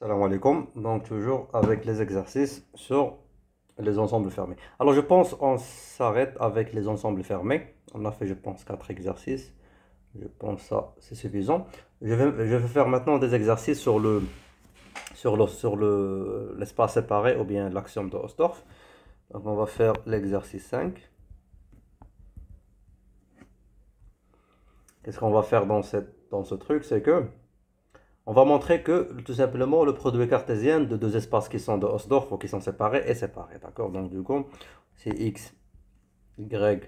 Salam alaikum. Donc toujours avec les exercices sur les ensembles fermés. Alors je pense on s'arrête avec les ensembles fermés. On a fait je pense 4 exercices. Je pense ça c'est suffisant. Je vais faire maintenant des exercices sur l'espace séparé ou bien l'axiome de Hausdorff. Donc on va faire l'exercice 5. Qu'est-ce qu'on va faire dans ce truc? C'est que on va montrer que tout simplement le produit cartésien de deux espaces qui sont de Hausdorff ou qui sont séparés est séparé. D'accord? Donc du coup, c'est x, y,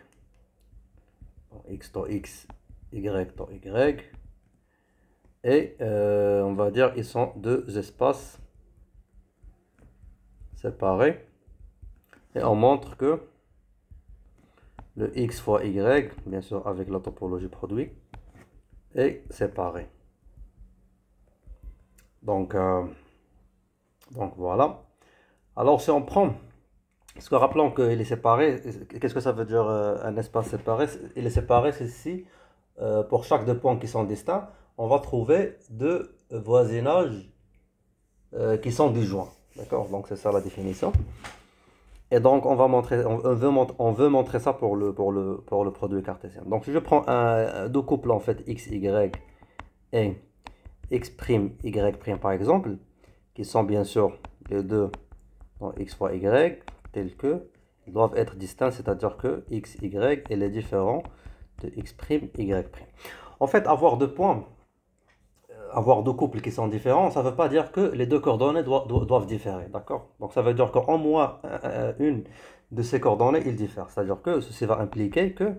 x dans x, y dans y. Et on va dire ils sont deux espaces séparés. Et on montre que le x fois y, bien sûr avec la topologie produit, est séparé. Donc, euh, donc voilà. Alors si on prend, parce que rappelons qu'il est séparé, qu'est-ce que ça veut dire un espace séparé? Il est séparé, c'est si pour chaque deux points qui sont distincts, on va trouver deux voisinages qui sont disjoints. D'accord? Donc c'est ça la définition. Et donc on va montrer, on veut montrer ça pour le produit cartésien. Donc si je prends deux couples en fait x, y et x', y' par exemple, qui sont bien sûr les deux dans x fois y, tels que ils doivent être distincts, c'est-à-dire que x, y, il est différent de x', y'. En fait, avoir deux points, avoir deux couples qui sont différents, ça ne veut pas dire que les deux coordonnées doivent différer, d'accord? Donc ça veut dire qu'en moins une de ces coordonnées, ils diffèrent. C'est-à-dire que ceci va impliquer que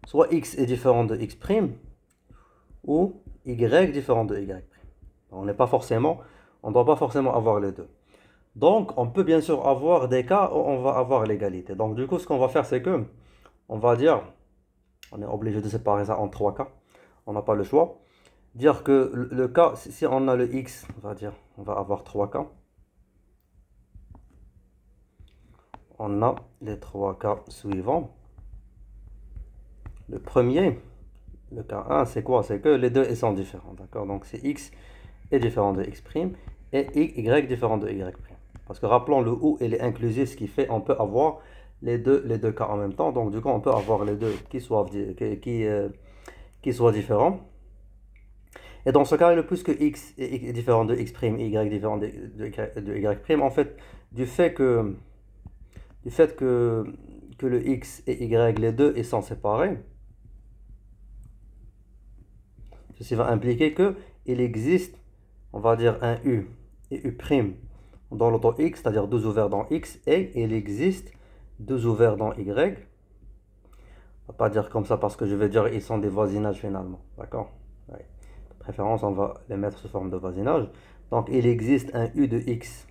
soit x est différent de x' ou y différent de y'. On n'est pas forcément, on ne doit pas forcément avoir les deux. Donc, on peut bien sûr avoir des cas où on va avoir l'égalité. Donc, du coup, ce qu'on va faire, c'est que, on va dire, on est obligé de séparer ça en trois cas. On n'a pas le choix. Dire que le cas, si on a le x, on va dire, on va avoir trois cas. On a les trois cas suivants. Le premier, le cas 1, c'est quoi? C'est que les deux ils sont différents, d'accord? Donc, c'est x est différent de x' et y différent de y'. Parce que rappelons, le ou il est inclusif, ce qui fait on peut avoir les deux cas en même temps. Donc du coup, on peut avoir les deux qui soient différents. Et dans ce cas, le plus que x est différent de x' et y différent de y', en fait, du fait que, que le x et y, les deux, ils sont séparés, ceci va impliquer que il existe, on va dire, un u et u' dans l'auto x, c'est-à-dire deux ouverts dans x, et il existe deux ouverts dans y. On va pas dire comme ça parce que je vais dire ils sont des voisinages finalement, d'accord? Ouais. De préférence, on va les mettre sous forme de voisinage. Donc il existe un u de x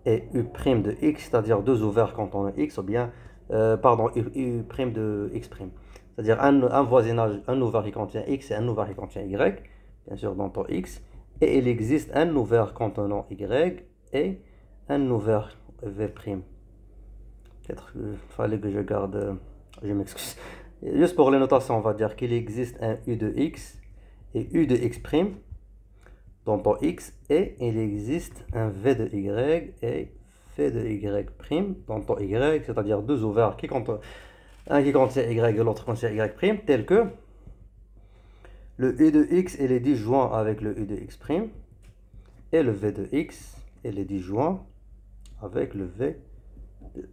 et u' de x, c'est-à-dire deux ouverts quand est x, ou bien, pardon, u' de x'. C'est-à-dire un voisinage, un ouvert qui contient x et un ouvert qui contient y, bien sûr dans ton x, et il existe un ouvert contenant y et un ouvert v'. Peut-être qu'il fallait que je garde, je m'excuse. Juste pour les notations, on va dire qu'il existe un u de x et u de x' dans ton x, et il existe un v de y et v de y' dans ton y, c'est-à-dire deux ouverts un qui contient y et l'autre contient y', tel que le u de x il est disjoint avec le u de x' et le v de x il est disjoint avec le v de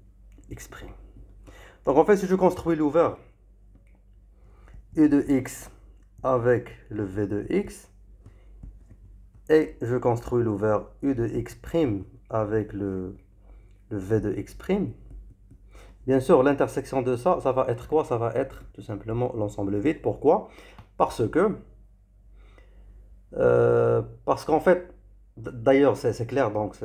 x'. Donc en fait, si je construis l'ouvert u de x avec le v de x, et je construis l'ouvert u de x' avec le v de x', bien sûr, l'intersection de ça, ça va être quoi? Ça va être tout simplement l'ensemble vide. Pourquoi? Parce que, parce qu'en fait, d'ailleurs, c'est clair, donc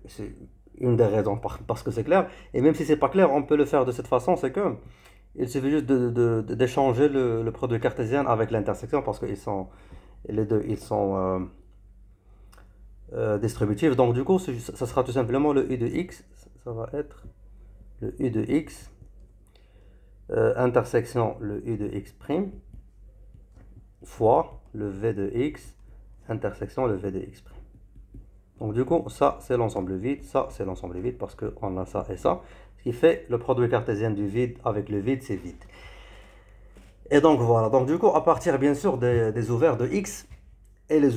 c'est une des raisons, parce que c'est clair. Et même si c'est pas clair, on peut le faire de cette façon, c'est que il suffit juste d'échanger le produit cartésien avec l'intersection, parce que les deux, ils sont distributifs. Donc du coup, ça sera tout simplement le u de x, ça va être le u de x intersection le u de x' fois le v de x intersection le v de x'. Donc du coup, ça c'est l'ensemble vide, ça c'est l'ensemble vide parce qu'on a ça et ça. Ce qui fait le produit cartésien du vide avec le vide, c'est vide. Et donc voilà, donc du coup, à partir bien sûr des ouverts de x et les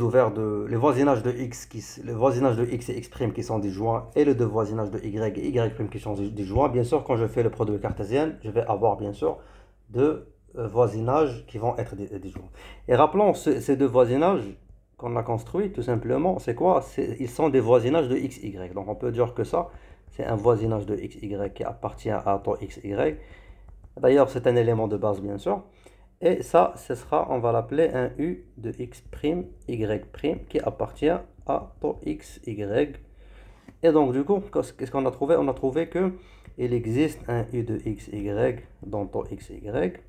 voisinages de x, le voisinage de x et x' qui sont disjoints et le de voisinage de y et y' qui sont disjoints, bien sûr, quand je fais le produit cartésien, je vais avoir bien sûr deux voisinages qui vont être disjoints. Et rappelons ces deux voisinages qu'on a construits, tout simplement, c'est quoi? Ils sont des voisinages de x, y. Donc on peut dire que ça, c'est un voisinage de x, y qui appartient à ton x, y. D'ailleurs, c'est un élément de base, bien sûr. Et ça, ce sera, on va l'appeler un U de X', Y' qui appartient à ton X, Y. Et donc, du coup, qu'est-ce qu'on a trouvé? On a trouvé que il existe un U de X, Y dans ton X, Y,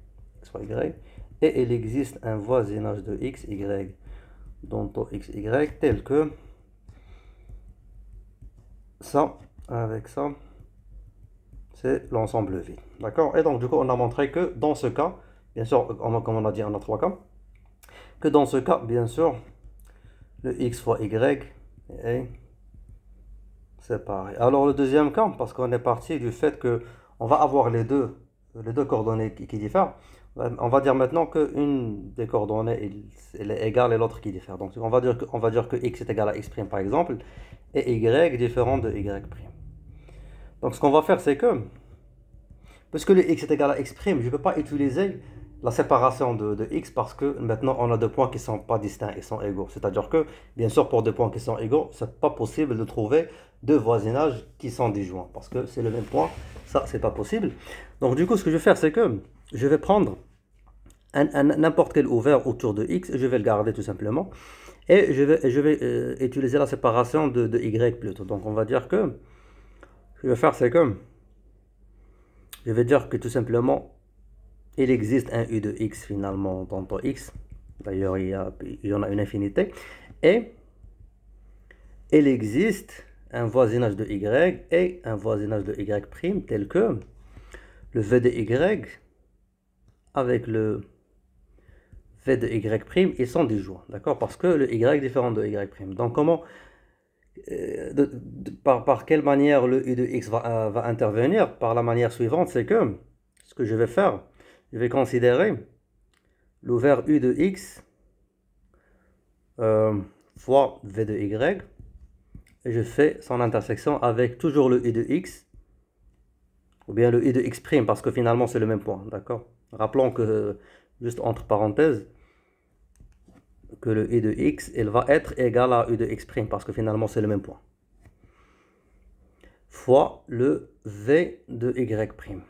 Y, et il existe un voisinage de X, Y dans ton X, Y, tel que ça, avec ça, c'est l'ensemble vide. D'accord? Et donc, du coup, on a montré que dans ce cas, bien sûr, comme on a dit, on a trois cas, que dans ce cas, bien sûr, le x fois y est séparé. Alors, le deuxième cas, parce qu'on est parti du fait que on va avoir les deux coordonnées qui diffèrent, on va dire maintenant qu'une des coordonnées elle est égale et l'autre qui diffère. Donc, on va dire que x est égal à x' par exemple, et y différent de y'. Donc, ce qu'on va faire, c'est que puisque le x est égal à x', je ne peux pas utiliser la séparation de x parce que maintenant on a deux points qui ne sont pas distincts, ils sont égaux. C'est-à-dire que, bien sûr, pour deux points qui sont égaux, ce n'est pas possible de trouver deux voisinages qui sont disjoints parce que c'est le même point. Ça, c'est pas possible. Donc, du coup, ce que je vais faire, c'est que je vais prendre n'importe quel ouvert autour de x, je vais le garder tout simplement. Et je vais utiliser la séparation de y plutôt. Donc, on va dire que ce que je vais faire, c'est que je vais dire que tout simplement, il existe un U de X finalement dans ton X. D'ailleurs, il y en a une infinité. Et il existe un voisinage de Y et un voisinage de Y' tel que le V de Y avec le V de Y', ils sont disjoints. D'accord? Parce que le Y est différent de Y'. Donc, comment, par quelle manière le U de X va intervenir? Par la manière suivante, c'est que ce que je vais faire, je vais considérer l'ouvert U de X fois V de Y, et je fais son intersection avec toujours le U de X, ou bien le U de X', parce que finalement c'est le même point, d'accord? Rappelons que, juste entre parenthèses, que le U de X, il va être égal à U de X', parce que finalement c'est le même point, fois le V de Y'.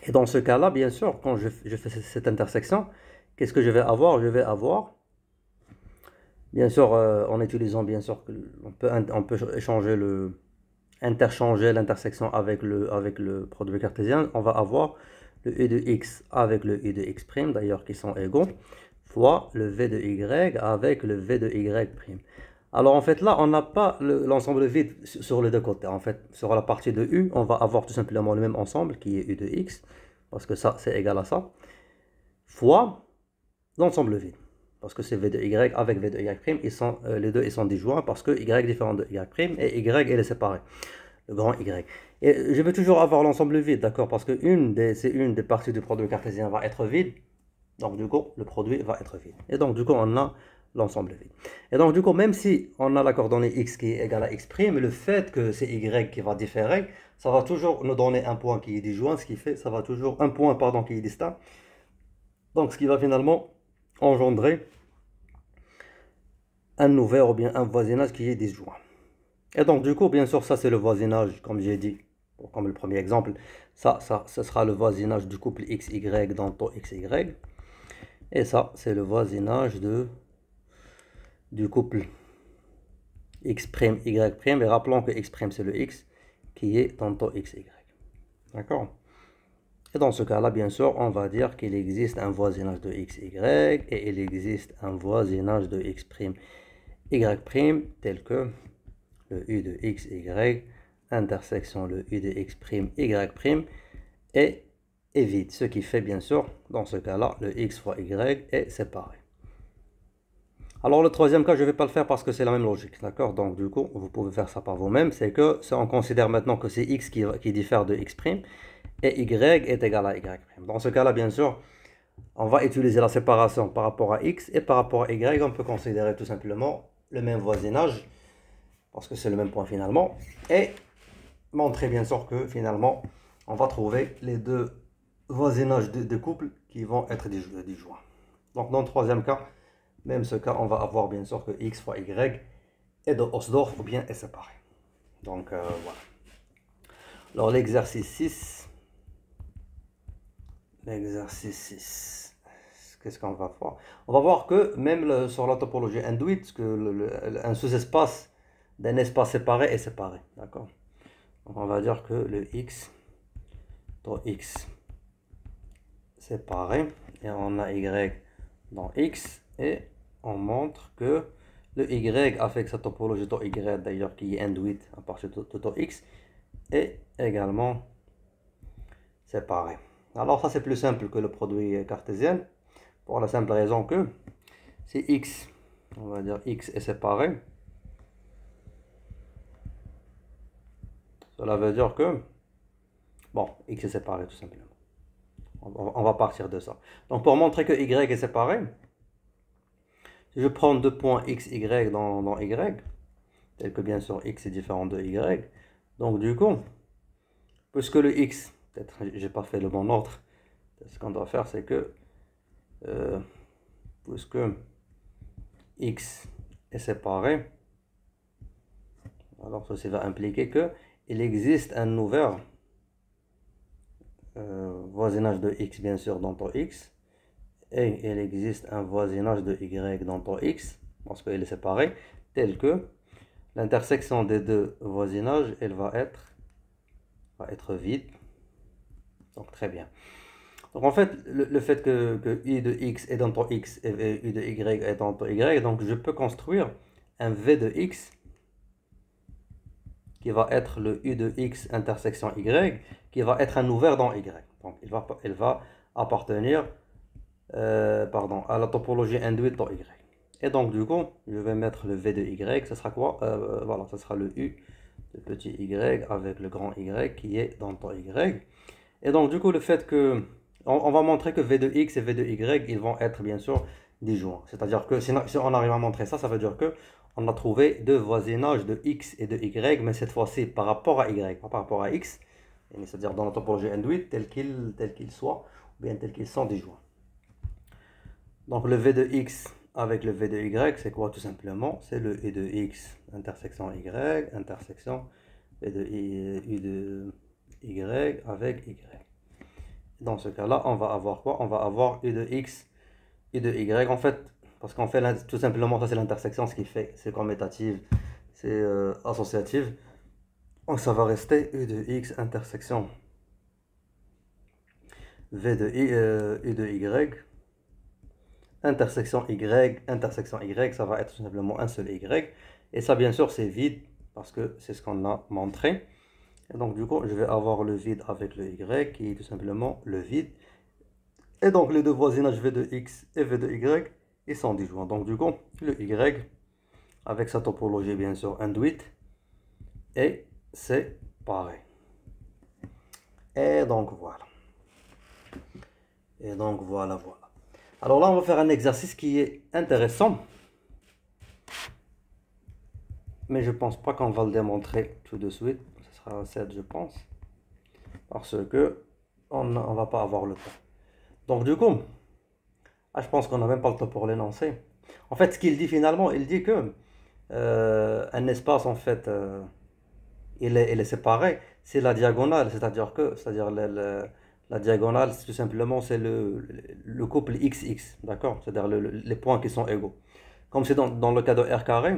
Et dans ce cas-là, bien sûr, quand je fais cette intersection, qu'est-ce que je vais avoir? Je vais avoir, bien sûr, en utilisant, bien sûr, on peut interchanger l'intersection avec le produit cartésien. On va avoir le U de X avec le U de X', d'ailleurs, qui sont égaux, fois le V de Y avec le V de Y'. Alors, en fait, là, on n'a pas l'ensemble vide sur les deux côtés. En fait, sur la partie de U, on va avoir tout simplement le même ensemble, qui est U de X, parce que ça, c'est égal à ça, fois l'ensemble vide. Parce que c'est V de Y avec V de Y', les deux ils sont disjoints parce que Y est différent de Y' et Y il est séparé, le grand Y. Et je vais toujours avoir l'ensemble vide, d'accord? Parce que une des parties du produit cartésien va être vide, donc du coup le produit va être vide. Et donc du coup on a l'ensemble vide. Et donc du coup même si on a la coordonnée X qui est égale à X', le fait que c'est Y qui va différer, ça va toujours nous donner un point qui est disjoint, ce qui fait ça va toujours un point pardon qui est distinct. Donc ce qui va finalement engendrer un ouvert ou bien un voisinage qui est disjoint. Et donc, du coup, bien sûr, ça c'est le voisinage, comme j'ai dit, comme le premier exemple. Ça sera le voisinage du couple XY dans ton XY. Et ça, c'est le voisinage du couple X', Y'. Et rappelons que X' c'est le X qui est dans ton XY. D'accord? Et dans ce cas-là, bien sûr, on va dire qu'il existe un voisinage de XY et il existe un voisinage de X', Y' tel que le U de X, Y, intersection le U de X', Y' est vide. Ce qui fait bien sûr, dans ce cas-là, le X fois Y est séparé. Alors le troisième cas, je ne vais pas le faire parce que c'est la même logique, d'accord? Donc du coup, vous pouvez faire ça par vous-même. C'est que on considère maintenant que c'est x qui diffère de x' et y est égal à y'. Dans ce cas-là, bien sûr, on va utiliser la séparation par rapport à x et par rapport à y. On peut considérer tout simplement le même voisinage parce que c'est le même point finalement. Et montrer bien sûr que finalement, on va trouver les deux voisinages de couples qui vont être disjoints. Donc dans le troisième cas, même ce cas, on va avoir bien sûr que x fois y est de Hausdorff ou bien est séparé. Donc voilà. Alors l'exercice 6. L'exercice 6. Qu'est-ce qu'on va voir? On va voir que même sur la topologie induite, que un sous-espace d'un espace séparé est séparé. D'accord? Donc on va dire que le x dans x séparé et on a y dans x et on montre que le y avec sa topologie tau y d'ailleurs qui est induite à partir de tau x est également séparé. Alors ça c'est plus simple que le produit cartésien pour la simple raison que si x, on va dire x est séparé, cela veut dire que, bon, x est séparé tout simplement. On va partir de ça. Donc pour montrer que y est séparé, si je prends deux points x, y dans y, tel que bien sûr x est différent de y, donc du coup, puisque le x, peut-être j'ai pas fait le bon ordre, ce qu'on doit faire c'est que, puisque x est séparé, alors ceci va impliquer que il existe un ouvert voisinage de x bien sûr dans ton x, et il existe un voisinage de y dans ton x, parce qu'il est séparé, tel que l'intersection des deux voisinages, elle va être vide. Donc très bien. Donc en fait, le fait que u de x est dans ton x et u de y est dans ton y, donc je peux construire un v de x qui va être le u de x intersection y, qui va être un ouvert dans y. Donc il va appartenir à la topologie induite dans y. Et donc du coup, je vais mettre le v de y, ce sera quoi? Voilà, ce sera le u de petit y avec le grand y qui est dans ton y. Et donc du coup, le fait que on va montrer que v de x et v de y, ils vont être bien sûr disjoints. C'est-à-dire que si on arrive à montrer ça, ça veut dire que on a trouvé deux voisinages de x et de y, mais cette fois-ci par rapport à y, pas par rapport à x, c'est-à-dire dans la topologie induite, tel qu'ils soient, ou bien tels qu'ils sont disjoints. Donc le v de x avec le v de y, c'est quoi tout simplement? C'est le u de x intersection y, intersection u de y avec y. Dans ce cas-là, on va avoir quoi? On va avoir u de x, u de y. En fait, parce qu'on fait tout simplement, ça c'est l'intersection, ce qui fait, c'est commutative, c'est associative. Donc ça va rester u de x intersection v de u de y, intersection y, ça va être tout simplement un seul y. Et ça, bien sûr, c'est vide, parce que c'est ce qu'on a montré. Et donc, du coup, je vais avoir le vide avec le y, qui est tout simplement le vide. Et donc, les deux voisinages v de x et v de y, ils sont disjoints. Donc, du coup, le y, avec sa topologie, bien sûr, induite, est séparé. Et donc, voilà. Et donc, voilà. Alors là, on va faire un exercice qui est intéressant. Mais je pense pas qu'on va le démontrer tout de suite. Ce sera un 7, je pense. Parce que on va pas avoir le temps. Donc du coup, je pense qu'on n'a même pas le temps pour l'énoncer. En fait, ce qu'il dit finalement, il dit que un espace, en fait, il est séparé. C'est la diagonale. C'est-à-dire la diagonale, tout simplement, c'est le couple XX. D'accord? C'est-à-dire les points qui sont égaux. Comme c'est dans le cas de R carré,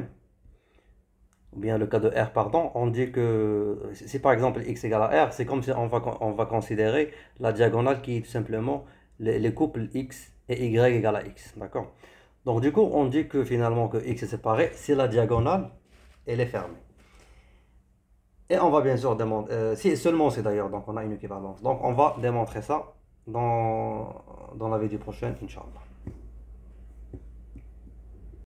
ou bien le cas de R, pardon, on dit que si par exemple x égale à R, c'est comme si on va considérer la diagonale qui est tout simplement les couples x et y égale à x, d'accord? Donc du coup, on dit que finalement que x est séparé si la diagonale, elle est fermée. Et on va bien sûr démontrer, si seulement c'est d'ailleurs, donc on a une équivalence. Donc on va démontrer ça dans la vidéo prochaine, Inch'Allah.